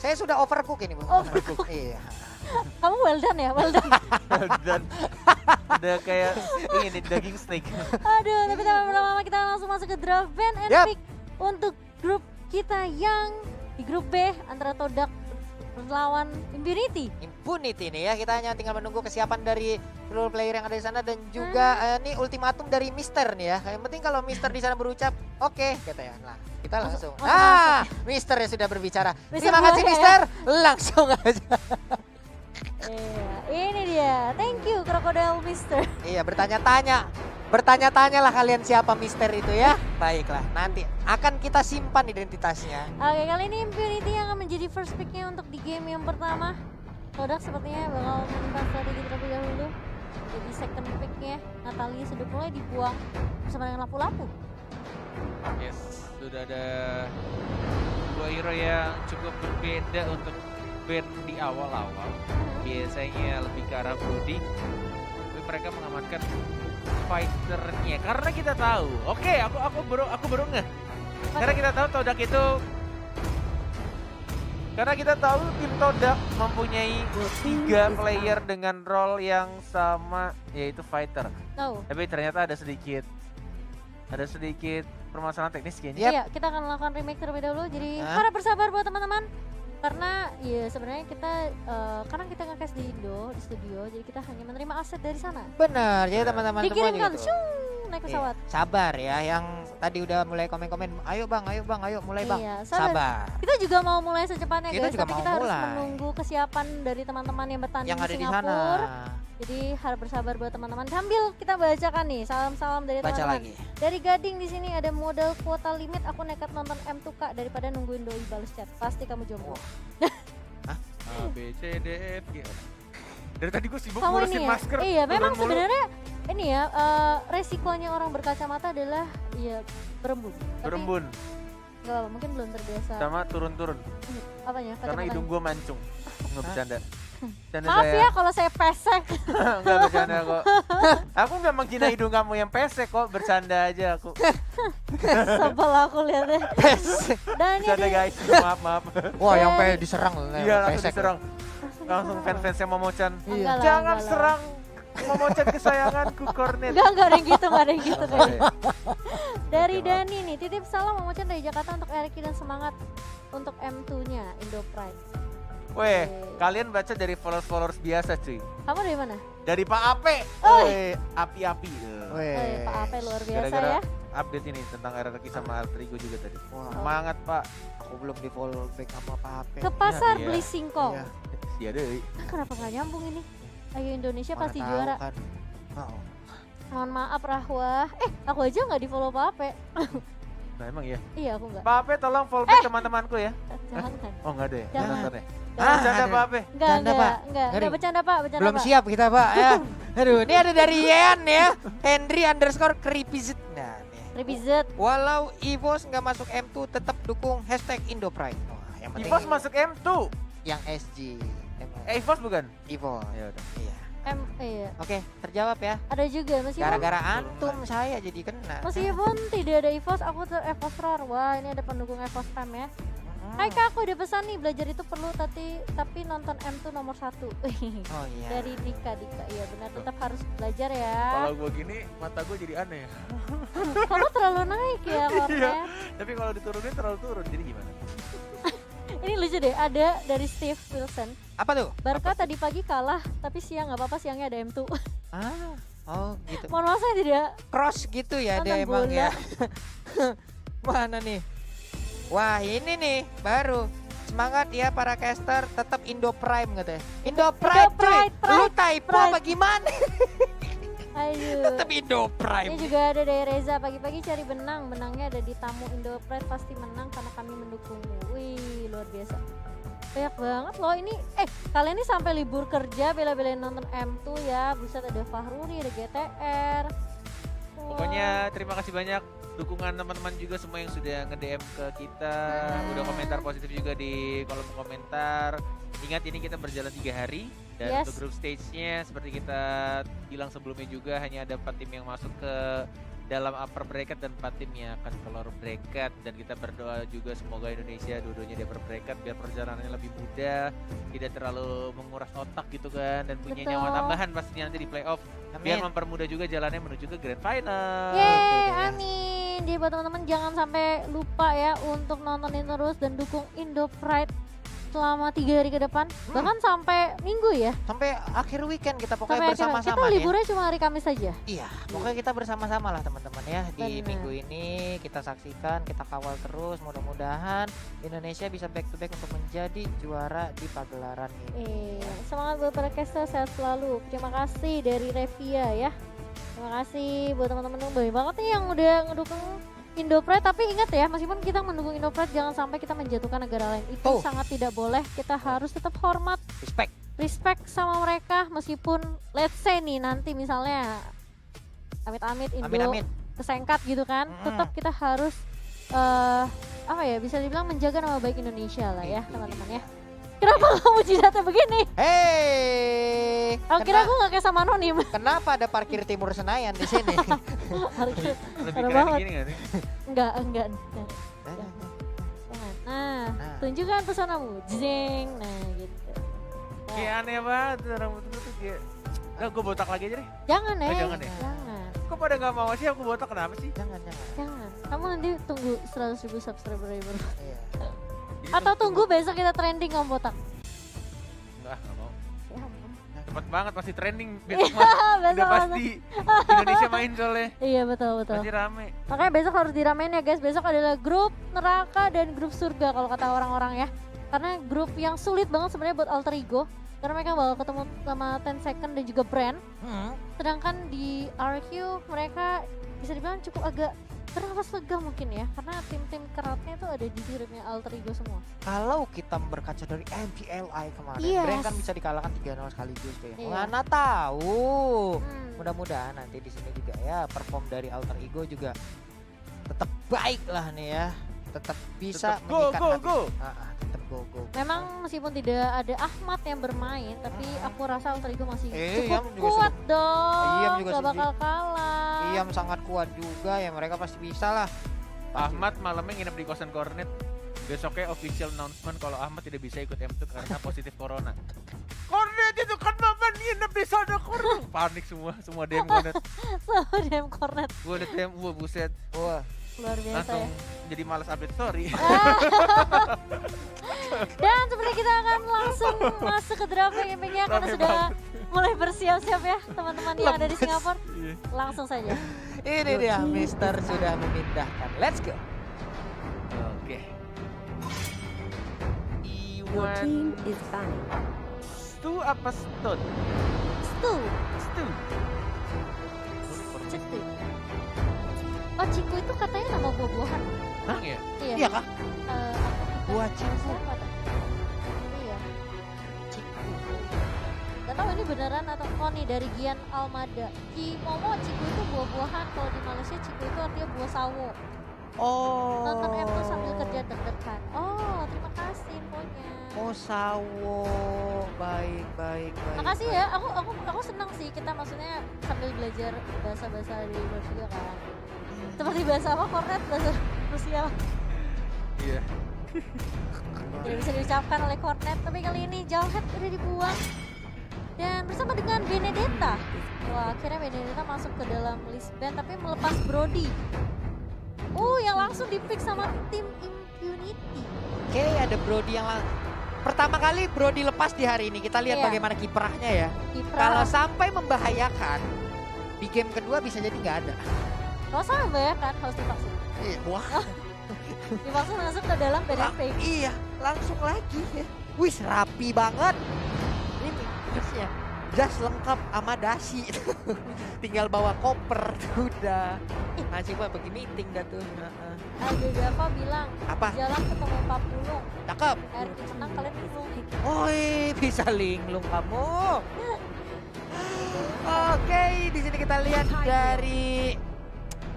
Saya sudah overcook ini, Bung. Overcook. Iya. Kamu well done ya, well done. Dan udah kayak ini daging steak. Aduh, tapi tanpa berlama-lama kita langsung masuk ke draft band and Yap. pick untuk grup kita yang di grup B antara Todak melawan Impunity. Impunity nih ya, kita hanya tinggal menunggu kesiapan dari seluruh player yang ada di sana dan juga ini ultimatum dari Mister nih ya. Yang penting kalau Mister di sana berucap, oke kata ya. Nah, kita langsung. Mister ya sudah berbicara. Mister Terima kasih boleh ya. Mister. Langsung aja. Iya, ini dia. Thank you Crocodile Mister. Iya, bertanya-tanya. Bertanya-tanya lah kalian siapa Mister itu ya. Baiklah, nanti akan kita simpan identitasnya. Oke, kali ini Impunity yang akan menjadi first picknya untuk di game yang pertama. Todak sepertinya bakal menimpa strategi terlebih dahulu. Jadi second picknya Natalia sudah mulai dibuang bersama dengan lapu-lapu. Yes, sudah ada dua hero yang cukup berbeda untuk band di awal-awal. Biasanya lebih ke arah Brody, tapi mereka mengamankan fighternya karena kita tahu. Oke, aku baru ngeh. Karena kita tahu Todak itu karena kita tahu tim Todak mempunyai 3 player dengan role yang sama, yaitu fighter. Tahu. Tapi ternyata ada sedikit permasalahan teknis kayaknya. Iya, kita akan melakukan remake terlebih dahulu. Jadi Hah? harap bersabar buat teman-teman. Karena ya sebenarnya kita karena kita nge-cast di Indo, di studio, jadi kita hanya menerima aset dari sana. Benar, jadi teman-teman semua Dikirimkan, juga tuh. syung, naik pesawat. Iya, sabar ya, yang tadi udah mulai komen-komen, ayo bang, ayo mulai bang. Iya, sabar. Sabar. Kita juga mau mulai secepatnya Kita guys, juga tapi mau kita harus mulai. menunggu kesiapan dari teman-teman yang bertanding Yang ada di di sana. Singapura. Jadi harap bersabar buat teman-teman. Sambil kita bacakan nih salam-salam dari Baca teman-teman. lagi. Dari Gading di sini ada modal kuota limit. Aku nekat nonton M2K daripada nungguin doi balas chat. Pasti kamu jomblo. A, B, C, D, F, G. Dari tadi gue sibuk Kamu ngurusin ini ya? masker. Iya, memang turun mulu. sebenarnya ini ya resikonya orang berkacamata adalah ya berembun. Tapi Berembun nggak apa-apa, mungkin belum terbiasa. sama turun-turun. Apanya? Karena kacamatanya? hidung gue mancung. Nggak bercanda. Bercanda Maaf saya. ya kalau saya pesek. Nggak bercanda kok. Aku nggak menghina hidung kamu yang pesek kok. Bercanda aja aku. Sebel aku lihatnya. Dan ini Bercanda ada guys. Maaf. Wah, yang Dari- diserang Iya langsung pesek. diserang. Langsung fans-fansnya Momochan. Iya. Enggak lah, Jangan enggak lah. serang Momochan kesayanganku Cornet. Enggak ada yang gitu, enggak ada yang gitu kayaknya. Dari Oke, maaf. Dani nih, titip salam Momochan dari Jakarta untuk Eriki dan semangat untuk M2-nya Indo Pride. Weh, Oke. kalian baca dari followers biasa cuy. Kamu dari mana? Dari Pak Ape. Oi. Weh, api-api. Pak Ape luar biasa Gara-gara ya. update ini tentang RRQ sama Alter Ego juga tadi. Wah, Semangat Pak. aku belum di follow back sama apa-apa. Ke pasar iya. beli singkong. Iya. Iya deh. Kenapa nggak nyambung ini? Ayo Indonesia Mana pasti tahu juara. kan. Oh. Mohon maaf Rahwa. Aku aja nggak di follow Pak Ape. Nah emang ya. Iya aku nggak. Pak Ape tolong follow back teman-temanku ya. Jangan. Oh enggak ada ya. Jangan. Nonton ya. Jangan. Bercanda ada. Pak Ape. Enggak, Bercanda, Pak. enggak Ngeri. bercanda Pak, bercanda Belum Pak. siap kita Pak ya. Aduh, ini ada dari Yean ya. Henry _ Creepyzit. Nah, nih. Revisit. Walau EVOS nggak masuk M2 tetap dukung #IndoPride. Wah, yang penting Ivos masuk M2. yang SG. Ivos bukan? EVOS. Ya udah. Iya. Iya. Oke, terjawab ya. Ada juga meskipun Gara-gara antum saya jadi kena. meskipun tidak ada EVOS, aku EVOS ROR. Wah, ini ada pendukung EVOS PAM ya. Hai Kak, aku udah pesan nih, belajar itu perlu tapi nonton M2 nomor 1. Oh iya. Dari Dika, iya benar, tetap harus belajar ya. Kalau gue gini mata gue jadi aneh. Kamu terlalu naik ya Iya. Kornet. Tapi kalau diturunin terlalu turun. Jadi gimana? Ini lucu deh, ada dari Steve Wilson. Apa tuh? Barca tadi pagi kalah, tapi siang nggak apa-apa, siangnya ada M2. Ah, oh gitu. Mohon maaf saya tidak. Cross gitu ya dia Nonton emang bola. ya. Mana nih? Wah, ini nih baru. Semangat ya para caster, tetap Indo Prime katanya. Indo Prime, cuy. Pride, Lu typo Pride. apa gimana? Aduh. Tetap Indo Ini Prime. juga ada dari Reza, pagi-pagi cari benang. Benangnya ada di tamu Indo Pride, pasti menang karena kami mendukungmu. Wih, luar biasa. Banyak banget loh ini. Kalian ini sampai libur kerja bela-belain nonton M2 ya. Buset, ada Fahruri, ada GTR. Wah. Pokoknya terima kasih banyak dukungan teman-teman juga semua yang sudah nge-DM ke kita, udah komentar positif juga di kolom komentar. Ingat ini kita berjalan 3 hari dan Yes. untuk group stage-nya seperti kita bilang sebelumnya juga hanya ada 4 tim yang masuk ke dalam upper bracket dan 4 tim yang akan keluar bracket, dan kita berdoa juga semoga Indonesia dua-duanya di upper bracket biar perjalanannya lebih mudah, tidak terlalu menguras otak gitu kan, dan punya Betul. nyawa tambahan pastinya nanti di playoff biar Amin. mempermudah juga jalannya menuju ke grand final. Yeay, amin. Jadi buat teman-teman jangan sampai lupa ya untuk nontonin terus dan dukung Indo Pride selama 3 hari ke depan, bahkan sampai minggu ya. Sampai akhir weekend kita pokoknya Sampai akhirnya. bersama-sama Kita nih ya. liburnya cuma hari Kamis saja. Iya, pokoknya kita bersama-sama lah teman-teman ya di Bener. minggu ini. Kita saksikan, kita kawal terus. Mudah-mudahan Indonesia bisa back to back untuk menjadi juara di pagelaran ini. Semangat buat para caster, sehat selalu. Terima kasih dari Revia ya. Terima kasih buat teman-teman yang banyak banget nih yang udah ngedukung Indo Pride. Tapi ingat ya, meskipun kita mendukung Indo Pride, jangan sampai kita menjatuhkan negara lain. Itu sangat tidak boleh. Kita harus tetap hormat, respect sama mereka, meskipun let's say nih nanti misalnya amit-amit Indo Amin. kesengkat gitu kan, tetap kita harus apa ya, bisa dibilang menjaga nama baik Indonesia lah ya teman-teman ya. Kenapa kamu jidatnya begini? Hey, Oh, kira aku nggak kayak sama anonim. kenapa ada parkir Timur Senayan di sini? Harusnya Lebih Parah keren banget. gini gak sih? enggak. Jangan. Nah, Nah. tunjukkan pesonamu. Jeng. Nah, gitu. Nah, Kayak aneh banget rambut gue tuh kayak. Udah gue botak lagi aja deh. jangan ya. jangan ya? Jangan. Kok pada nggak mau sih aku botak, kenapa sih? Jangan. Jangan. Kamu nanti tunggu 100.000 subscriber baru. Iya. Jadi Atau tunggu besok kita trending kamu botak. Nggak mau. Ya ampun. Cepet banget pasti trending. Iya, Besok mah udah besok pasti Indonesia main soalnya. Iya betul. Pasti rame. Makanya besok harus diramein ya guys. Besok adalah grup neraka dan grup surga kalau kata orang-orang ya. Karena grup yang sulit banget sebenarnya buat alter ego. Karena mereka bakal ketemu sama 10 second dan juga brand. Sedangkan di RQ mereka bisa dibilang cukup agak bernafas lega mungkin ya. Karena tim-tim keratnya itu ada di timnya alter ego semua. Kalau kita berkaca dari MPLI kemarin, Yes. Brand kan bisa dikalahkan 3-0 sekaligus tuh ya. Iya. Mana tahu. Hmm. Mudah-mudahan nanti di sini juga ya perform dari alter ego juga tetap baik lah nih ya. Tetap bisa Tetap go, mengikat go, hati. go. Tetap go. Memang meskipun tidak ada Ahmad yang bermain, tapi aku rasa alter ego masih Iyam cukup juga kuat dong. Iyam juga Gak bakal kalah. Iyam sangat kuat juga ya, mereka pasti bisa lah. Pasti. Ahmad malamnya nginep di kosan Kornet. Besoknya official announcement kalau Ahmad tidak bisa ikut M2 karena positif corona. Kornet itu kan mama nginep di sana Kornet. Panik semua DM Kornet. Sama DM Kornet. Gue udah DM, wah buset. Wah, Luar biasa Langsung ya. jadi malas update story. Dan seperti kita akan langsung masuk ke draft campingnya karena Rame sudah banget. mulai bersiap-siap ya teman-teman yang ada di Singapura. Iya. Langsung saja. ini dia Mister sudah memindahkan. Let's go. Oke. Your Iwan team is banned. Stu apa Stone? Stu. Stu. Ciku. Oh, Ciku itu katanya nama buah-buahan. Hah ya? Iya. Iya kah? Buah Ciku. Siapa tuh? Iya. Gak tahu ini beneran atau oh nih dari Gian Almada. Momo Ciku itu buah-buahan, kalau di Malaysia Ciku itu artinya buah sawo. Oh. Nonton M2 sambil kerja deg-degan. Oh, terima kasih infonya. Oh sawo, baik. Makasih ya, aku senang sih kita maksudnya sambil belajar bahasa-bahasa di luar juga kan. Seperti bahasa apa Kornet, bahasa Rusia Iya. tidak bisa diucapkan oleh Kornet, tapi kali ini Jauhead udah dibuang. Dan bersama dengan Benedetta. Wah, akhirnya Benedetta masuk ke dalam list band tapi melepas Brody. Yang langsung di-pick sama tim Impunity. Oke, ada Brody yang pertama kali Brody lepas di hari ini. Kita lihat Iya. bagaimana kiprahnya ya. Kalau sampai membahayakan di game kedua bisa jadi nggak ada. Kalau sama ya kan harus divaksin. Wah, Divaksin langsung ke dalam badan fake. iya, langsung lagi ya. Wih, rapi banget. Ini jasnya, jas lengkap sama dasi. Tinggal bawa koper, udah. Masih buat pergi meeting dah tuh. Ada Java bilang Apa? jalan ketemu Pak Pulung. Cakep. Air menang kalian pulung. Oi, bisa linglung kamu. Oke, di sini kita lihat dari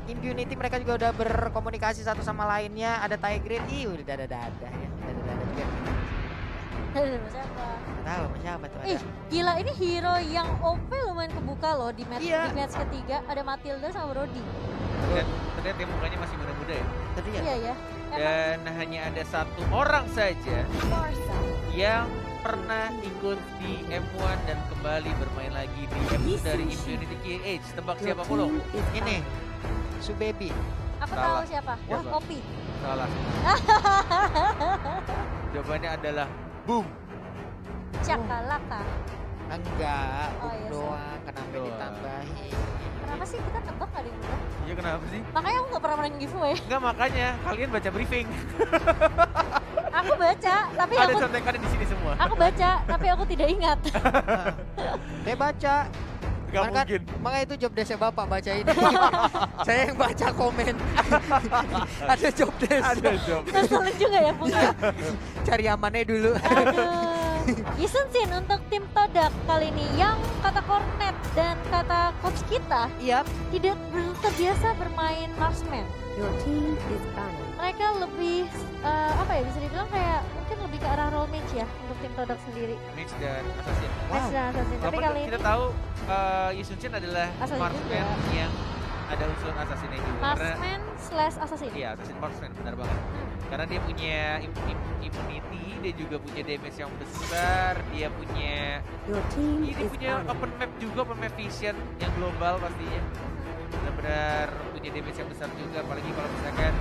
Impunity, mereka juga udah berkomunikasi satu sama lainnya. Ada Tigreal, udah dada-dada ya. Dada-dada juga. Siapa? Nggak tahu sama siapa tuh ada. Gila ini hero yang OP lumayan kebuka loh di match, Iya. di match ketiga. Ada Matilda sama Brody. Dan terlihat ya mukanya masih muda-muda ya. Terlihat. Iya ya. Dan hanya ada satu orang saja yang pernah ikut di M1 dan kembali bermain lagi di M2 dari Infinity KH. Tebak siapa Pulung? Ini Subebi. Aku Salah. tahu siapa. Siapa? Kopi. Salah. Jawabannya adalah boom. Cakalaka. Enggak, Oh, iya, doang. Kenapa Doang. ditambahin? Kenapa sih kita tebak kali ini? Iya kenapa sih? Makanya aku gak pernah menang giveaway. Enggak, makanya kalian baca briefing. Aku baca, tapi Ada aku contekannya di sini semua. aku baca, tapi aku tidak ingat. Dia baca. Gak Makanya- mungkin. Makanya itu job desk bapak baca ini. Saya yang baca komen. Ada job desk. Ada job. Ngeselin juga ya Bunga. Cari amannya dulu. Aduh. Yisen Sin untuk tim Todak kali ini yang kata Cornet dan kata coach kita Iya. tidak terbiasa bermain marksman. Your team is banned. Mereka lebih apa ya, bisa dibilang kayak mungkin lebih ke arah role mage ya untuk tim Todak sendiri. Mix dan Assassin. Mage dan Assassin. Tapi Walaupun kali kita ini tahu Yusunchin adalah Assassin marksman juga. yang ada unsur assassinnya juga. Karena marksman slash assassin. iya, assassin marksman benar banget. Karena dia punya immunity, dia juga punya damage yang besar, dia punya Your team ini is punya banned. open map juga, open map vision yang global pastinya. Benar-benar punya damage yang besar juga, apalagi kalau misalkan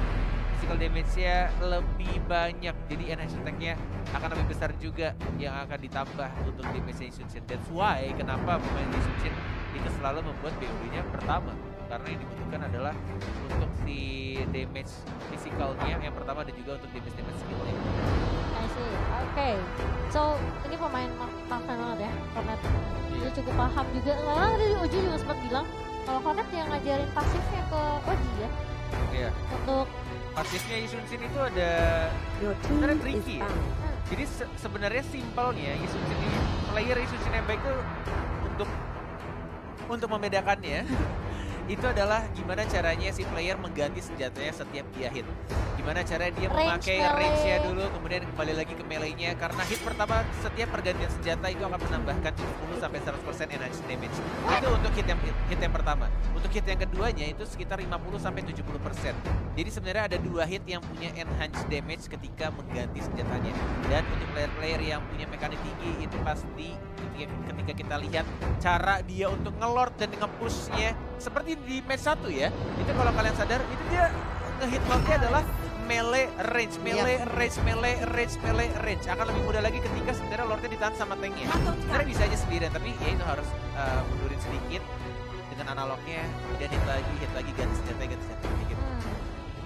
physical damage-nya lebih banyak, jadi enhance attack-nya akan lebih besar juga yang akan ditambah untuk damage Yusunchin. That's why kenapa pemain Yusunchin itu selalu membuat BOD-nya pertama, karena yang dibutuhkan adalah untuk si damage physicalnya yang pertama dan juga untuk damage skill-nya. I see. Oke. So, ini pemain marksman banget ya, Cornet. Dia cukup paham juga. Malah tadi Uji juga sempat bilang kalau Cornet yang ngajarin pasifnya ke Oji ya Iya. untuk Pasifnya Yusunchin itu ada Your team sebenarnya is tricky ya. banned. Jadi sebenarnya simpelnya Yusunchin ini, player Yusunchin yang baik itu untuk membedakannya itu adalah gimana caranya si player mengganti senjatanya setiap dia hit. Gimana cara dia memakai melee. range-nya dulu, kemudian kembali lagi ke melee-nya. Karena hit pertama setiap pergantian senjata itu akan menambahkan 70-100% enhanced damage. Itu untuk hit yang pertama. Untuk hit yang keduanya itu sekitar 50-70%. Jadi sebenarnya ada dua hit yang punya enhanced damage ketika mengganti senjatanya. Dan untuk player-player yang punya mekanik tinggi itu pasti ketika kita lihat cara dia untuk ngelord dan nge-pushnya seperti di match 1 ya. Itu kalau kalian sadar itu dia nge-hit lordnya adalah melee range, melee range. Akan lebih mudah lagi ketika sebenarnya lordnya ditahan sama tanknya. Sebenarnya bisa aja sendirian, tapi ya itu harus mundurin sedikit dengan analognya, kemudian hit lagi, ganti senjata sedikit.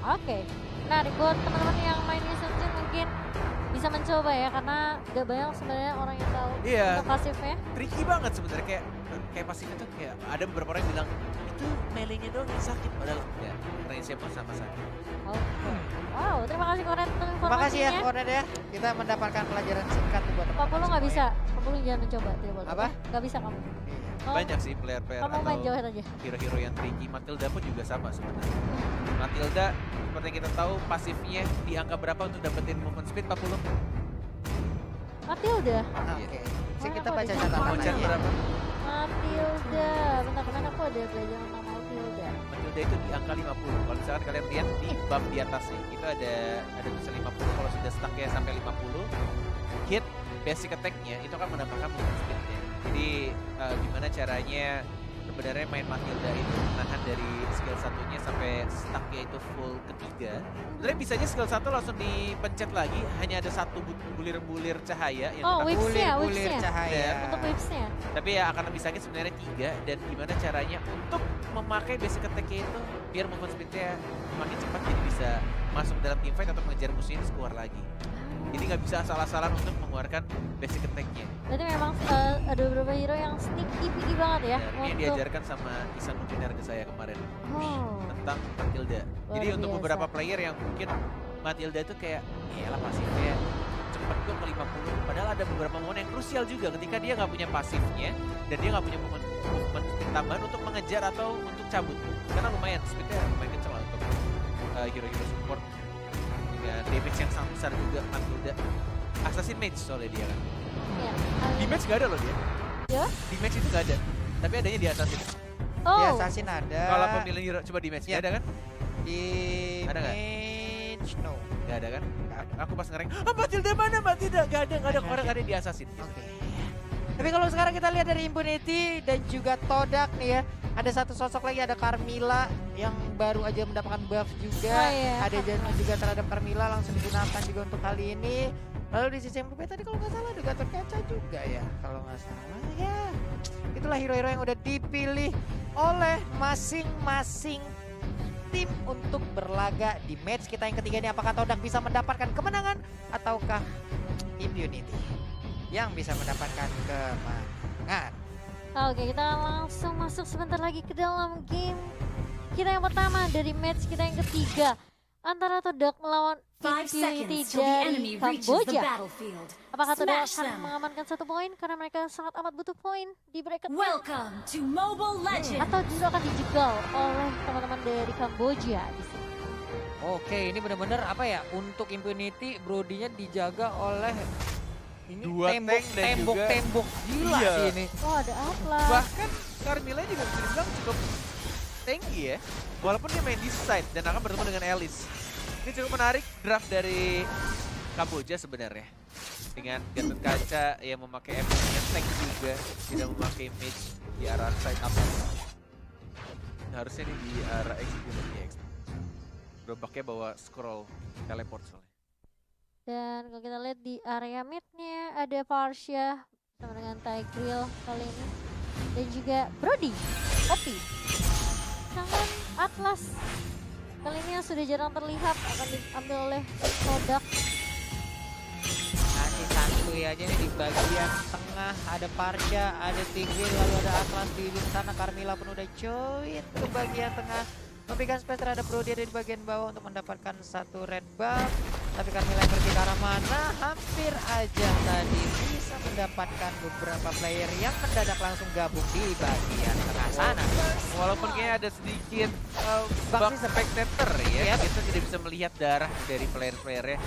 Oke. Nah, buat teman-teman yang main Yusunchin mungkin bisa mencoba ya, karena gak banyak sebenarnya orang yang tahu Iya. untuk pasifnya. Tricky banget sebenarnya, kayak pasifnya tuh kayak ada beberapa orang yang bilang itu melee-nya doang yang sakit, padahal ya range-nya pun sama sakit. Oke. Wow, terima kasih Cornet untuk Terima kasih ya informasinya. Cornet ya. Kita mendapatkan pelajaran singkat buat Pak teman-teman Pulu nggak semua bisa. ya. Pak Pulu jangan mencoba, tidak boleh. Apa? Gak bisa kamu. Iya. Oh, Banyak sih player-player kamu main atau jauh aja. hero-hero yang tricky. Matilda pun juga sama sebenarnya. Matilda seperti yang kita tahu pasifnya di angka berapa untuk dapetin movement speed 40? Matilda. Oke. Sini kita Mana baca aku ada? catatan Voucher aja. berapa? Matilda. Bentar, kemarin aku ada belajar tentang Matilda. Matilda itu di angka 50. Kalau misalkan kalian lihat di buff di atasnya, itu ada tulisan 50. Kalau sudah stucknya sampai 50, hit basic attack-nya itu akan menambahkan movement speed-nya. Jadi gimana caranya sebenarnya main Matilda itu menahan dari skill satunya sampai stucknya itu full ketiga. Sebenarnya bisa aja skill 1 langsung dipencet lagi, hanya ada satu bulir-bulir cahaya yang Oh, tetap- whips-nya, Bulir-bulir whips-nya. cahaya. Untuk whips-nya. tapi ya akan lebih sakit sebenarnya 3. Dan gimana caranya untuk memakai basic attack-nya itu biar movement speed-nya makin cepat, jadi bisa masuk dalam team fight atau mengejar musuhnya terus keluar lagi. Jadi nggak bisa asal-asalan untuk mengeluarkan basic attack-nya. Berarti memang ada beberapa hero yang sneaky picky banget ya. Dan ini yang untuk diajarkan sama Isan Luminar ke saya kemarin Oh, tentang Matilda. Jadi Luar untuk biasa. beberapa player yang mungkin Matilda itu kayak ya lah pasifnya cepet gue ke 50. Padahal ada beberapa momen yang krusial juga ketika dia nggak punya pasifnya dan dia nggak punya movement speed tambahan untuk mengejar atau untuk cabut. Karena lumayan speednya lumayan kenceng lah untuk hero-hero support dengan damage yang sangat besar juga Matilda. Assassin Mage soalnya dia kan. iya. Di match gak ada loh dia. Ya? Di match itu gak ada. Tapi adanya di Assassin. Oh. Di Assassin ada. Kalau pemilihan hero coba di match Iya. ada kan? Di Ada nggak? match no. Gak ada kan? Nggak ada. Aku pas ngereng, Matilda mana Matilda? Gak ada Nggak orang ada. ada di Assassin. Oke. Tapi kalau sekarang kita lihat dari Impunity dan juga Todak nih ya, ada satu sosok lagi, ada Carmilla yang baru aja mendapatkan buff juga. Oh iya, Ada janji juga terhadap Carmilla langsung digunakan juga untuk kali ini. Lalu di sisi yang berbeda tadi kalau nggak salah ada Gatot Kaca juga ya, kalau nggak salah ya. Itulah hero-hero yang udah dipilih oleh masing-masing tim untuk berlaga di match kita yang ketiga ini. Apakah Todak bisa mendapatkan kemenangan ataukah Impunity yang bisa mendapatkan kemenangan? Oke, kita langsung masuk sebentar lagi ke dalam game kita yang pertama dari match kita yang ketiga antara Todak melawan 5 Impunity seconds till the dari enemy reaches the Kamboja. battlefield. Apakah Todak Smash akan them. mengamankan 1 poin karena mereka sangat amat butuh poin di bracket Welcome to Mobile Legends. atau justru akan dijegal oleh teman-teman dari Kamboja di sini? Oke, ini benar-benar apa ya, untuk Impunity Brodinya dijaga oleh ini Dua tank dan juga- tembok gila Iya. sih ini. Oh, ada Atlas. Bahkan Carmilla juga bisa dibilang cukup tanky ya. Walaupun dia main di side dan akan bertemu dengan Alice. Ini cukup menarik draft dari Kamboja sebenarnya. Dengan Gatot Kaca yang memakai MP-nya tank juga, tidak memakai mage di arah side up. Harusnya ini di arah execute ya. Gerobaknya bawa scroll teleport soalnya. Dan kalau kita lihat di area mid-nya ada Varsha sama dengan Tigreal kali ini. Dan juga Brody, Opi, tangan Atlas. Kali ini yang sudah jarang terlihat akan diambil oleh Todak. Nanti santuy aja nih di bagian tengah ada Parsha, ada Tigreal, lalu ada Atlas di ujung sana. Carmilla pun udah join ke bagian tengah, memberikan space terhadap Brody ada di bagian bawah untuk mendapatkan satu red buff. Tapi Carmilla yang pergi ke arah mana, hampir aja tadi bisa mendapatkan beberapa player yang mendadak langsung gabung di bagian tengah sana. Walaupun kayaknya ada sedikit Bug bug system. spectator ya, Yep. kita tidak bisa melihat darah dari player-playernya.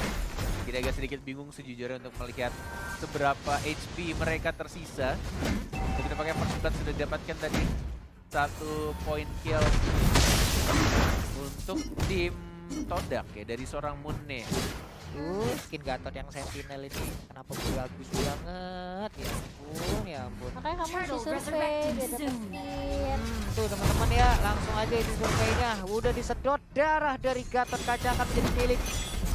Kita agak sedikit bingung sejujurnya untuk melihat seberapa HP mereka tersisa. Tapi tampaknya first blood sudah didapatkan tadi 1 point kill untuk tim Todak ya dari seorang Munne. Skin Gatot yang Sentinel ini kenapa bagus banget ya ampun, ya ampun. Makanya kamu Turtle disurvey, resurrecting dia dapat soon. skin. Tuh teman-teman ya, langsung aja itu surveinya. Udah disedot darah dari Gatot Kaca akan menjadi milik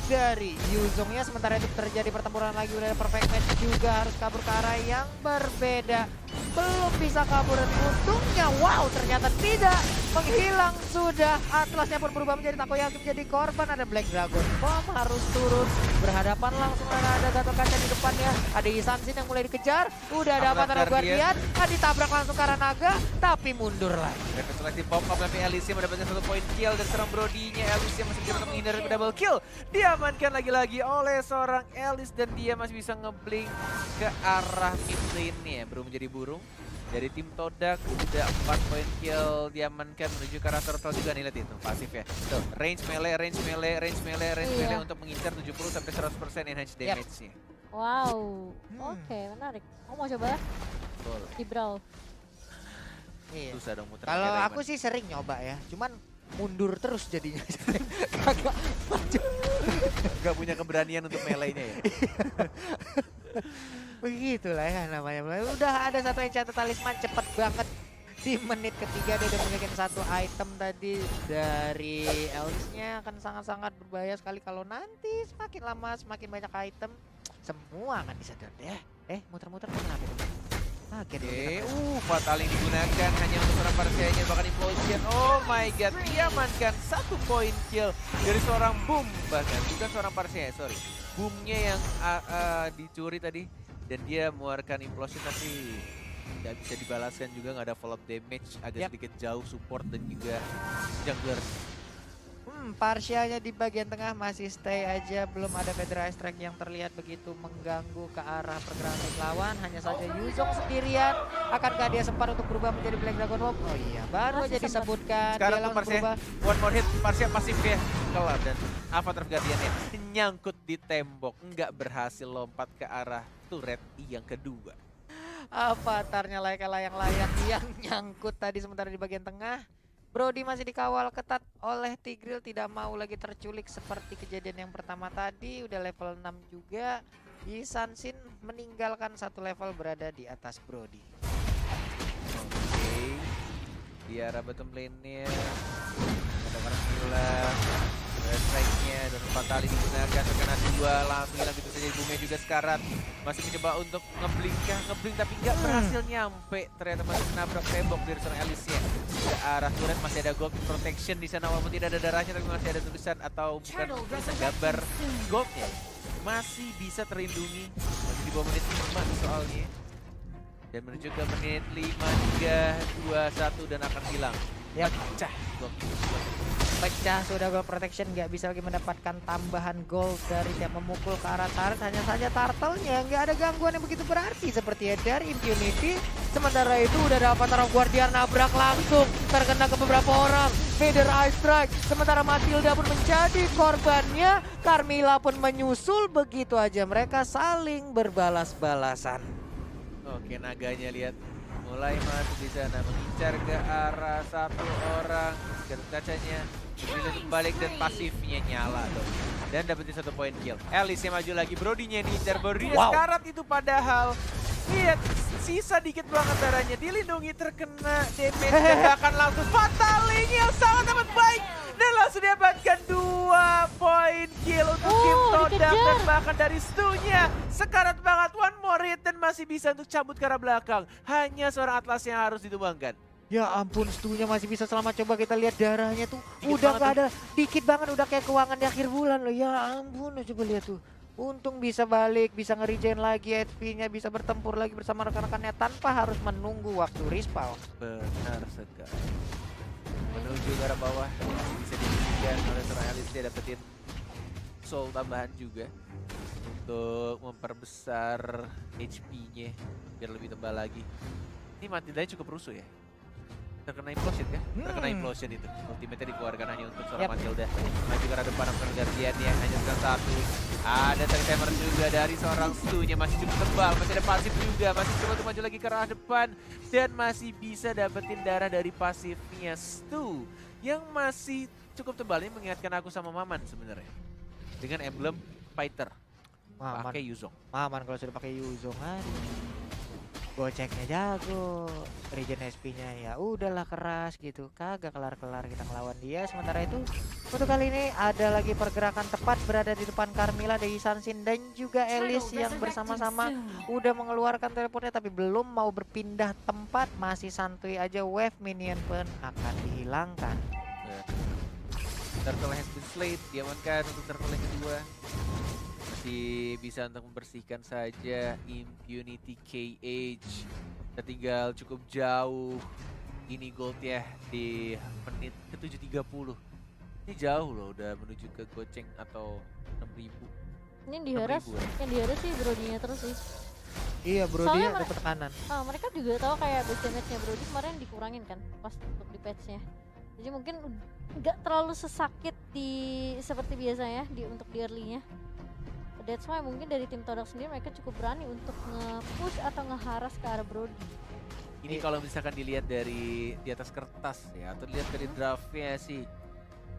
dari Yuzongnya. Sementara itu terjadi pertempuran lagi, udah ada perfect match juga, harus kabur ke arah yang berbeda. Belum bisa kabur dan untungnya wow ternyata tidak menghilang sudah. Atlasnya pun berubah menjadi Takoyaki, menjadi korban. Ada Black Dragon Bomb harus turun berhadapan langsung dengan ada Gatot Kaca di depannya. Ada Isansin yang mulai dikejar, udah ada Avatar Avatar Guardian. Guardian, ditabrak langsung ke arah naga tapi mundur lagi. Reflex selektif pop up tapi Alicia mendapatkan 1 point kill dan serang Brody-nya. Alicia masih bisa untuk menghindari double kill. Diamankan lagi-lagi oleh seorang Alice dan dia masih bisa ngeblink ke arah mid lane-nya. Belum menjadi burung. Dari tim Todak udah 4 point kill diamankan menuju ke arah turtle juga nih, lihat itu pasif ya. Tuh, range melee Iya. untuk mengincar 70 sampai 100% enhanced Yap. damage-nya. Wow, oke menarik. Kamu mau coba Betul. di brawl? Iya. Susah dong muter. Kalau pakai aku diamond. sih sering nyoba ya, cuman mundur terus jadinya. Kagak maju. Gak punya keberanian untuk melee-nya ya. Begitulah ya namanya. Udah ada satu enchant talisman cepet banget. Di menit ketiga dia udah memiliki satu item tadi dari Alice-nya, akan sangat-sangat berbahaya sekali kalau nanti semakin lama semakin banyak item semua akan disedot ya. Muter-muter kenapa itu? Kaget Oke, fatal yang digunakan hanya untuk seorang Parsianya bahkan implosion. Oh my god, diamankan 1 point kill dari seorang Boom, bahkan bukan seorang Parsianya, sorry. Boomnya yang dicuri tadi dan dia mengeluarkan implosion tapi tidak bisa dibalaskan juga, nggak ada follow up damage, agak Yap. sedikit jauh support dan juga jungler. Parsialnya di bagian tengah masih stay aja, belum ada Fedra Strike yang terlihat begitu mengganggu ke arah pergerakan tim lawan. Hanya saja Yuzong sendirian, akankah dia sempat untuk berubah menjadi Black Dragon Bomb? Oh iya, baru Masih aja sempat. disebutkan Sekarang dia tuh langsung Parsia, berubah. one more hit, Parsia pasif ya, kelar dan Avatar Guardian-nya nyangkut di tembok, nggak berhasil lompat ke arah turret yang kedua. Avatarnya layang-layang yang nyangkut tadi sementara di bagian tengah. Brody masih dikawal ketat oleh Tigreal, tidak mau lagi terculik seperti kejadian yang pertama tadi. Udah level 6 juga. Yisansin meninggalkan satu level berada di atas Brody. Oke. Di arah bottom lane-nya ada Carmilla. Strike-nya dan Fatali digunakan, terkena 2, langsung hilang gitu saja. Bunganya juga sekarat, masih mencoba untuk ngeblink tapi nggak berhasil nyampe. Ternyata masih menabrak tembok dari seorang Alicia. Ke arah turret masih ada gold protection di sana, walaupun tidak ada darahnya tapi masih ada tulisan atau bukan tulisan, gambar goldnya masih bisa terlindungi. Masih di bawah menit 5 soalnya. Dan menuju ke menit 5, 3, 2, 1 dan akan hilang. Yap. Pecah gold. Pecah sudah gold protection, nggak bisa lagi mendapatkan tambahan gold dari tiap memukul ke arah turret. Hanya saja turtle-nya nggak ada gangguan yang begitu berarti seperti dari Impunity. Sementara itu udah ada Avatar of Guardian nabrak langsung, terkena ke beberapa orang. Vader Ice Strike, sementara Matilda pun menjadi korbannya. Carmilla pun menyusul, begitu aja mereka saling berbalas-balasan. Oke, naganya lihat mulai masuk di sana, mengincar ke arah satu orang. Gatot kacanya Billy balik dan pasifnya nyala dong. Dan dapetin 1 poin kill. Alice yang maju lagi, Brody-nya diincar. Brody-nya sekarat itu padahal. Lihat, sisa dikit banget darahnya. Dilindungi, terkena damage dan bahkan langsung Fatali yang sangat amat baik. Dan langsung dapatkan 2 poin kill untuk tim Todak. Dan bahkan dari Stu-nya sekarat banget, one more hit dan masih bisa untuk cabut ke arah belakang. Hanya seorang Atlas yang harus ditumbangkan. Ya ampun, Stu-nya masih bisa selamat. Coba kita lihat darahnya tuh Dikit udah banget gak ada, dikit banget, udah kayak keuangan di akhir bulan loh. Ya ampun, coba lihat tuh. Untung bisa balik, bisa nge-regen lagi HP-nya, bisa bertempur lagi bersama rekan-rekannya tanpa harus menunggu waktu respawn. Benar sekali. Menuju ke arah bawah, bisa diberikan oleh seorang Alice. Dia dapetin soul tambahan juga untuk memperbesar HP-nya biar lebih tebal lagi. Ini Matildanya cukup rusuh ya. Terkena implosion kan? Terkena implosion itu. Ultimate-nya dikeluarkan hanya untuk seorang Matilda. Maju ke arah depan untuk Guardian-nya, hanya tinggal 1. Ada timer juga dari seorang Stu-nya, masih cukup tebal, masih ada pasif juga, masih coba untuk maju lagi ke arah depan. Dan masih bisa dapetin darah dari pasifnya Stu. Yang masih cukup tebal, ini mengingatkan aku sama Maman sebenarnya. Dengan emblem fighter. Pakai Yuzong. Maman kalau sudah pakai Yuzong kan. Goceknya jago, regen SP-nya ya udahlah keras gitu, kagak kelar-kelar kita ngelawan dia. Sementara itu untuk kali ini ada lagi pergerakan tepat berada di depan Carmilla, dari Yisansin dan juga Alice yang bersama-sama udah mengeluarkan teleportnya tapi belum mau berpindah tempat, masih santuy aja. Wave minion pun akan dihilangkan. Turtle has been slayed, diamankan untuk turtle yang kedua. Masih bisa untuk membersihkan saja Impunity KH. Tertinggal cukup jauh. Ini gold ya di menit ke 7.30. Ini jauh loh, udah menuju ke goceng atau 6.000. Ini yang diharas sih Brody-nya terus sih. Iya, Brody Soalnya dapat tekanan. Mereka juga tahu kayak base damage-nya Brody kemarin dikurangin kan pas untuk di patch-nya. Jadi mungkin nggak terlalu sesakit di seperti biasanya untuk di early-nya. That's why mungkin dari tim Todak sendiri mereka cukup berani untuk nge-push atau nge-harass ke arah Brody. Ini kalau misalkan dilihat dari di atas kertas ya, atau dilihat dari draftnya sih,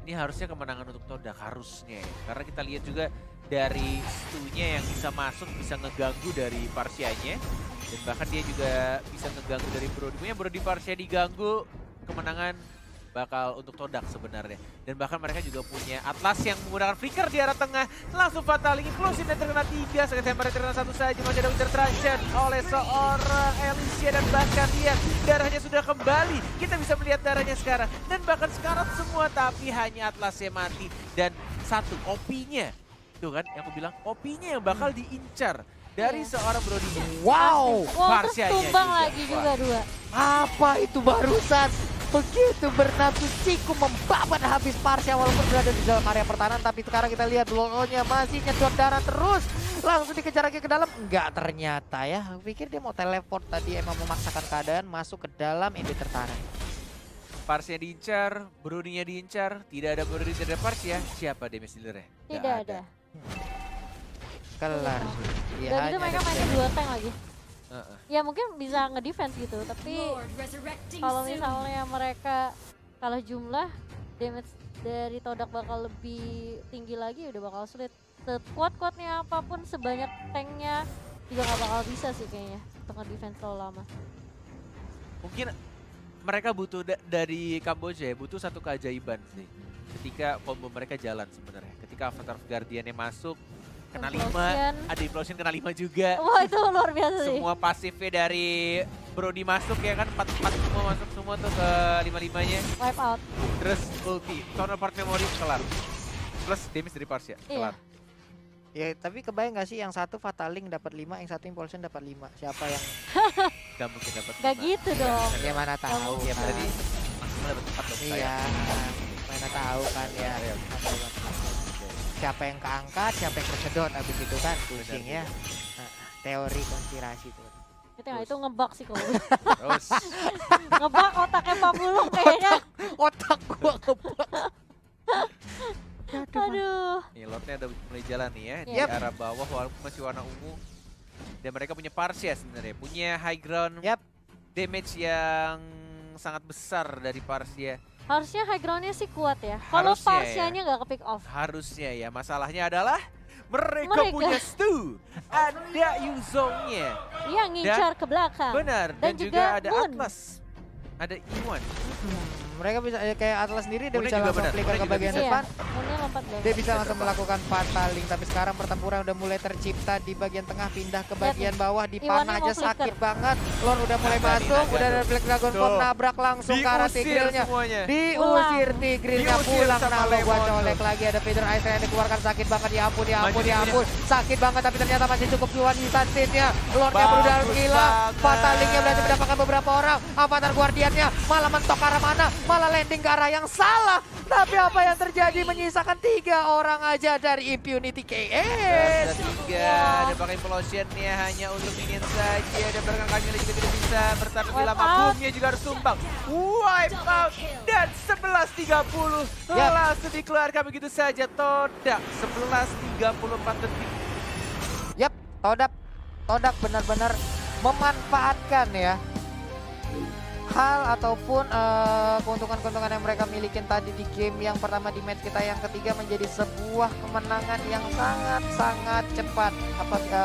ini harusnya kemenangan untuk Todak, harusnya ya. Karena kita lihat juga dari Stu-nya yang bisa masuk, bisa ngeganggu dari Parsianya. Dan bahkan dia juga bisa ngeganggu dari Brody. Punya Brody Parsia diganggu, kemenangan bakal untuk Todak sebenarnya. Dan bahkan mereka juga punya Atlas yang menggunakan flicker di arah tengah. Langsung fatal, implosion dan terkena 3. Sekali tembak terkena 1 saja. Masih ada Winter Trajan oleh seorang Alicia. Dan bahkan lihat darahnya sudah kembali. Kita bisa melihat darahnya sekarang. Dan bahkan sekarat semua, tapi hanya Atlasnya mati. Dan 1 OP-nya. Tuh kan yang aku bilang, OP-nya yang bakal diincar dari seorang Brody. Wow, terus tumbang lagi juga 2. Apa itu barusan? Begitu bernafsu Ciku membabat habis Parsia walaupun berada di dalam area pertahanan. Tapi sekarang kita lihat Lolo-nya masih nyedot darah terus. Langsung dikejar lagi ke dalam. Enggak, ternyata ya. Aku pikir dia mau teleport tadi, emang memaksakan keadaan masuk ke dalam ini tertarik. Parsia diincar, Brody-nya diincar. Tidak ada Brody, tidak ada Parsia. Siapa damage dealer-nya? Tidak ada. Kelar. Dan itu mereka mainnya 2 tank lagi. Ya mungkin bisa ngedefense gitu, tapi Lord resurrecting kalau soon. misalnya mereka kalah jumlah, damage dari Todak bakal lebih tinggi lagi, udah bakal sulit. Sekuat-kuatnya apapun, sebanyak tanknya juga nggak bakal bisa sih kayaknya untuk ngedefense terlalu lama. Mungkin mereka butuh dari Kamboja ya, butuh satu keajaiban sih. Ketika combo mereka jalan sebenarnya. Ketika Avatar of Guardian-nya masuk, kena 5, Implosion. ada Implosion kena 5 juga. Wah itu luar biasa sih. Semua pasifnya dari Brody masuk ya kan, 4 semua masuk semua tuh ke 5-5-nya. Wipe out. Terus ulti, counterpart memory kelar. Plus damage dari Parsia, Iya. kelar. Ya tapi kebayang gak sih yang satu Fataling dapat 5, yang satu Impulsion dapat 5. Siapa yang Gak mungkin dapat Gak gitu dong. gimana tahu Ya kan? berarti maksimal dapat 4 dong Iya, mana tahu kan ya. Iya. Siapa yang keangkat, siapa yang tersedot abis itu kan pusing ya. Nah, teori konspirasi tuh. Itu ngebug sih kalau Terus ngebug otaknya Pak Bulung kayaknya. Otak gua ngebak. Aduh. nih lotnya udah mulai jalan nih ya, di Yap. arah bawah walaupun masih warna ungu. Dan mereka punya Parsia sebenarnya, punya high ground Yap. damage yang sangat besar dari Parsia. Harusnya high groundnya sih kuat ya. Kalau Harusnya ya. Parsianya nggak ke pick off. Harusnya ya, masalahnya adalah mereka Mereka. punya Stu, ada Yuzongnya, Iya ngincar ke belakang. benar, dan, juga, juga ada Moon. Atlas, ada Iwan. Mereka bisa kayak Atlas sendiri dia Moonnya bisa juga langsung benar, flicker Moonnya ke juga bagian bisa. depan. Moonnya lompat Dia banget. bisa langsung melakukan Fataling, tapi sekarang pertempuran udah mulai tercipta di bagian tengah, pindah ke bagian bawah, di Iwannya panah mau aja flicker. sakit banget. Lord udah mulai Naga nih, masuk, naga udah tuh. ada Black Dragon Tuh. Bomb nabrak langsung ke arah Diusir Tigrealnya. semuanya. Diusir Tigrealnya Diusir pulang, sama nah lo gua Lemon colek tuh. lagi, ada Feather Ice yang dikeluarkan sakit banget, ya ampun, ya ampun, Maju ya punya. ampun. Sakit banget tapi ternyata masih cukup cuan di Sunset-nya. Lordnya berudah Bagus gila, banget. Fatalingnya berhasil mendapatkan beberapa orang. Avatar Guardiannya malah mentok ke arah mana, malah landing ke arah yang salah. Tapi apa yang terjadi, menyisakan 3 orang aja dari Impunity Dan KS. tiga, ada pakai Implosionnya hanya untuk minion saja. Dan belakang kami juga tidak bisa bertahan lebih Wipe lama. out. Boomnya juga harus tumbang. Wipe out. Dan 11.30 Yap. langsung dikeluarkan begitu saja. Todak 11.34 detik. Yap, Todak benar-benar memanfaatkan ya hal ataupun keuntungan-keuntungan yang mereka milikin tadi di game yang pertama, di match kita yang ketiga, menjadi sebuah kemenangan yang sangat-sangat cepat.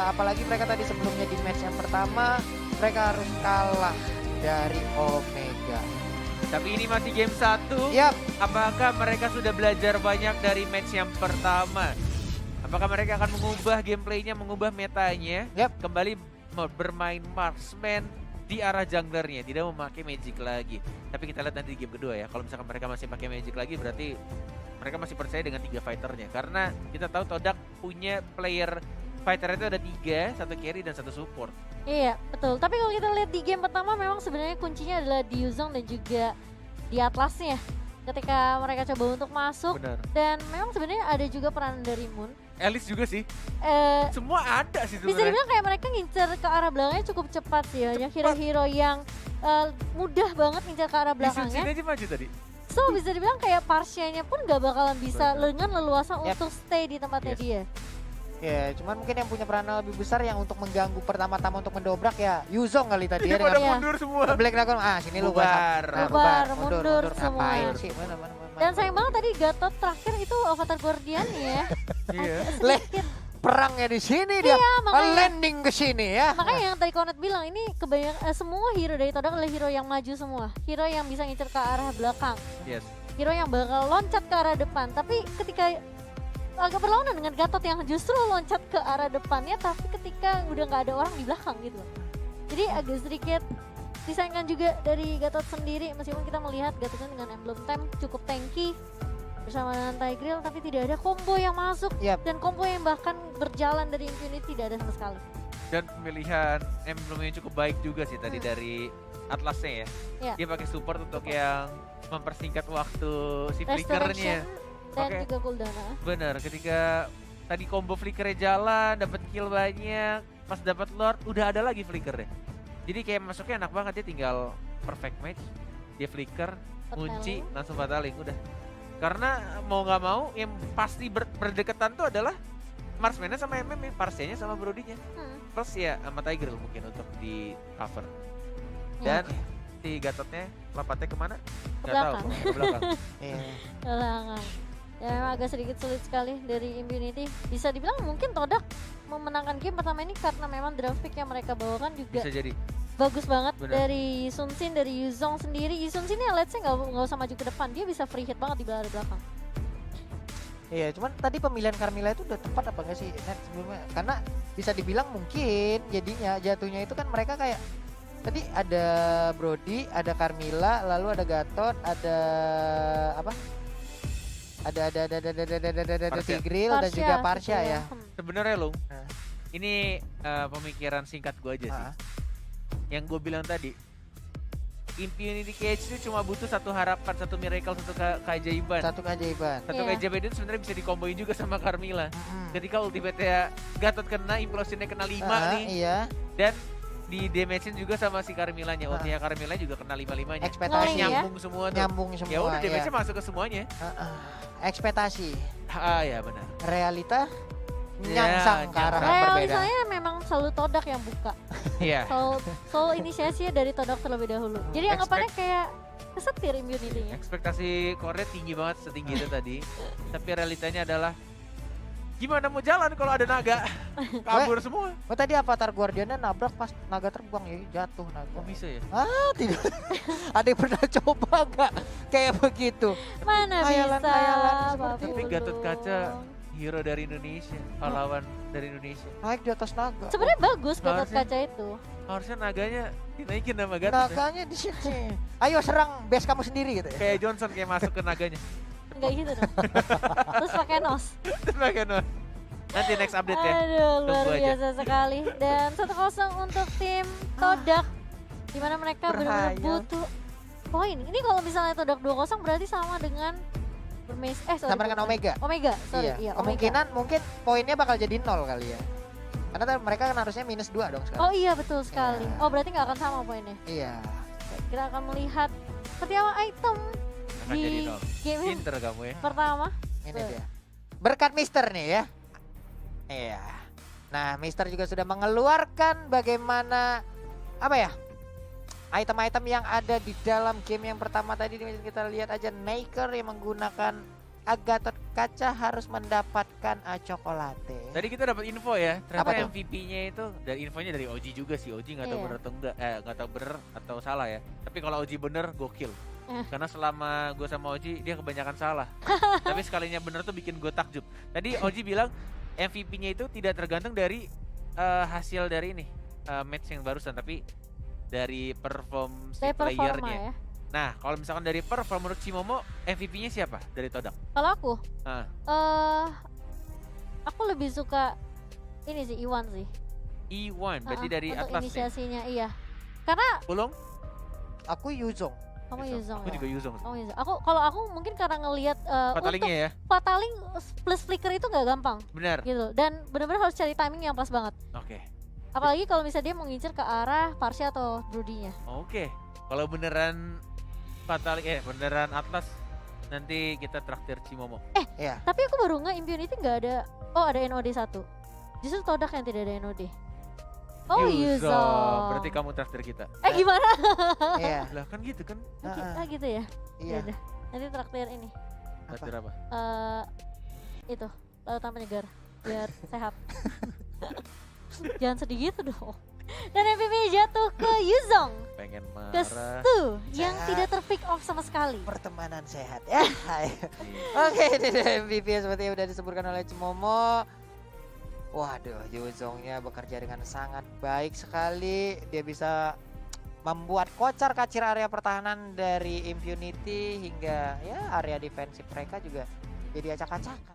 Apalagi mereka tadi sebelumnya di match yang pertama mereka harus kalah dari Omega. Tapi ini masih game 1. Yap, Apakah mereka sudah belajar banyak dari match yang pertama? Apakah mereka akan mengubah gameplaynya, mengubah metanya? Yap. Kembali bermain marksman di arah junglernya, tidak memakai magic lagi. Tapi kita lihat nanti di game kedua ya. Kalau misalkan mereka masih pakai magic lagi, berarti mereka masih percaya dengan 3 fighternya. Karena kita tahu Todak punya player fighter itu ada 3, 1 carry dan 1 support. Iya betul. Tapi kalau kita lihat di game pertama memang sebenarnya kuncinya adalah di Yuzong dan juga di Atlasnya. Ketika mereka coba untuk masuk, Benar. dan memang sebenarnya ada juga peran dari Moon. Alice juga sih. Eh, Semua ada sih bisa sebenarnya. dibilang kayak mereka ngincer ke arah belakangnya cukup cepat sih ya. Banyak hero-hero yang mudah banget ngincer ke arah Di Sun belakangnya. aja maju tadi. So bisa dibilang kayak Parsianya pun gak bakalan bisa Benar. dengan leluasa Yap. untuk stay di tempatnya Yes. dia. ya cuman mungkin yang punya peranan lebih besar yang untuk mengganggu pertama-tama untuk mendobrak ya Yuzong kali tadi ya, Pada dengan Iya. mundur semua. Black Dragon. Sini lu gua Bubar. Bubar, mundur semua. Ngapain sih? Mana. Dan sayang banget tadi Gatot terakhir itu Avatar Guardian ya. Iya. Sedikit. Perangnya di sini dia. makanya. Landing ke sini ya. Makanya yang tadi Konet bilang ini kebanyakan semua hero dari Todak adalah hero yang maju semua. Hero yang bisa ngincer ke arah belakang. Yes. Hero yang bakal loncat ke arah depan. Tapi ketika agak berlawanan dengan Gatot yang justru loncat ke arah depannya, tapi ketika udah nggak ada orang di belakang gitu. Jadi agak sedikit disayangkan juga dari Gatot sendiri, meskipun kita melihat Gatotnya dengan emblem time cukup tanky bersama dengan Tigreal, tapi tidak ada combo yang masuk. Yap. Dan combo yang bahkan berjalan dari Infinity tidak ada sama sekali. Dan pemilihan emblemnya cukup baik juga sih tadi dari Atlasnya ya. Iya. Dia pakai support untuk yang mempersingkat waktu si flickernya. Restoration dan Oke. juga cooldown. Bener, ketika tadi combo flickernya jalan, dapat kill banyak, pas dapat Lord udah ada lagi flickernya. Jadi kayak masuknya enak banget, dia tinggal perfect match, dia flicker, kunci, langsung fataling udah. Karena mau nggak mau yang pasti berdekatan tuh adalah Marksman-nya sama MM, Parsianya sama Brody-nya. Hmm. Plus ya sama Tiger mungkin untuk di cover. Dan Oke. si Gatotnya lompatnya kemana? Ke Nggak tahu. belakang. Ke belakang. Iya. Belakang. Ya memang agak sedikit sulit sekali dari Impunity. Bisa dibilang mungkin Todak memenangkan game pertama ini karena memang draft pick yang mereka bawakan juga Bisa jadi. bagus banget. Benar. Dari Sun Sin, dari Yuzong sendiri. Sun Sin ya let's say nggak usah maju ke depan, dia bisa free hit banget di belakang. Iya, cuman tadi pemilihan Carmilla itu udah tepat apa enggak sih Net sebelumnya? Karena bisa dibilang mungkin jadinya jatuhnya itu kan mereka kayak tadi ada Brody, ada Carmilla, lalu ada Gatot, ada apa? Ada Parsia. Tigreal dan juga Parsia ya. Sebenarnya Lung, Nah. ini pemikiran singkat gue aja sih. Ah, Yang gue bilang tadi, Impunity Cage itu cuma butuh satu harapan, satu miracle, satu keajaiban. satu keajaiban. Satu Iya. keajaiban itu sebenarnya bisa dikomboin juga sama Carmilla. Mm-mm. Ketika ultimate-nya Gatot kena, implosionnya kena 5 Ah, nih. Iya, Dan di damage-in juga sama si Carmilla-nya. Ah. Ultinya Carmilla juga kena 5-5-nya. ekspektasi Ngeri ya. Nyambung semua tuh. nyambung semua. Ya udah ya. damage-nya masuk ke semuanya. Ekspektasi, Ya benar. realita Ya, nyangsang ke arah nyangsang. yang berbeda. Realitanya memang selalu Todak yang buka. Iya. Selalu inisiasinya dari Todak terlebih dahulu. Jadi anggapannya kayak kesetir Impunity-nya. Ekspektasi Korea tinggi banget, setinggi itu tadi. Tapi realitanya adalah gimana mau jalan kalau ada naga? Kabur semua. Oh tadi Avatar Guardiannya nabrak pas naga terbang ya jatuh naga. Kok bisa ya? Tidak. Ada yang pernah coba nggak kayak begitu? Mana Khayalan- bisa, khayalan seperti Pak itu. Tapi Gatot Pulung. Kaca hero dari Indonesia, pahlawan dari Indonesia. Naik di atas naga. Sebenarnya bagus Gatot Harusnya- Kaca itu. Harusnya naganya dinaikin sama Gatot. Ya. Naganya di sini. Ayo serang base kamu sendiri gitu ya. Kayak Johnson kayak masuk ke naganya. Enggak gitu dong. Terus pakai nos. Terus pakai non. Nanti next update ya. Aduh, luar Tunggu aja. biasa sekali. Dan 1-0 untuk tim Todak. Dimana mereka benar-benar Berhayal. butuh poin. Ini kalau misalnya Todak 2-0 berarti sama dengan sorry, Sama dengan bukan. Omega. Omega, sorry. Iya. Iya, Omega. Kemungkinan mungkin poinnya bakal jadi 0 kali ya. Karena mereka kan harusnya -2 dong sekarang. Oh iya, betul sekali. Iya. Oh, berarti nggak akan sama poinnya. Iya. Kita akan melihat seperti apa item Akan jadi di nol. game yang Pinter kamu ya. pertama. Ini Betul. dia. Berkat Mister nih ya. Iya. Nah, Mister juga sudah mengeluarkan bagaimana apa ya? Item-item yang ada di dalam game yang pertama tadi kita lihat aja Naker yang menggunakan Gatot Kaca harus mendapatkan Chocolate. Tadi kita dapat info ya, Apa ternyata tuh? MVP-nya itu dari infonya dari Oji juga sih. Oji nggak tahu Iya. bener atau enggak, nggak tahu bener atau salah ya. Tapi kalau Oji bener, gokil. Eh. Karena selama gue sama Oji dia kebanyakan salah. Tapi sekalinya bener tuh bikin gue takjub. Tadi Oji bilang MVP-nya itu tidak tergantung dari hasil dari ini match yang barusan, tapi dari perform si Saya performa playernya. ya. Nah, kalau misalkan dari perform menurut Cimomo, MVP-nya siapa dari Todak? Kalau aku, Ah. aku lebih suka ini sih Iwan sih. E1, berarti dari Untuk atas nih. inisiasinya iya. Karena Pulung? Aku Yuzong. kamu Yuzong Aku ya. juga Yuzong. Kamu Yuzong. Kalau aku mungkin karena ngelihat untuk Fatalingnya ya, Fataling plus flicker itu nggak gampang benar. gitu. Dan benar-benar harus cari timing yang pas banget. Oke. Apalagi kalau misalnya dia mau ngincer ke arah Parsia atau Brody-nya. Oke. Kalau beneran beneran Atlas, nanti kita traktir Cimomo. Iya. Tapi aku baru nggak Impunity nggak ada. Oh, ada NOD 1. Justru Todak yang tidak ada NOD. Oh, Yuzong. Berarti kamu traktir kita. Gimana? Iya. Lah kan gitu kan? Gitu ya. Iya. Yaudah. Nanti traktir ini. Traktir apa? Itu lautan penyegar biar sehat. Jangan sedih gitu dong. Dan MVP jatuh ke Yuzong, Pengen ke marah. Stu yang Sehat. tidak terpick off sama sekali. Pertemanan sehat ya. Iya. Oke, ini dia MVP seperti yang udah disebutkan oleh Cimomo. Waduh, Yuzongnya bekerja dengan sangat baik sekali. Dia bisa membuat kocar kacir area pertahanan dari Impunity hingga ya area defensif mereka juga jadi acak-acakan.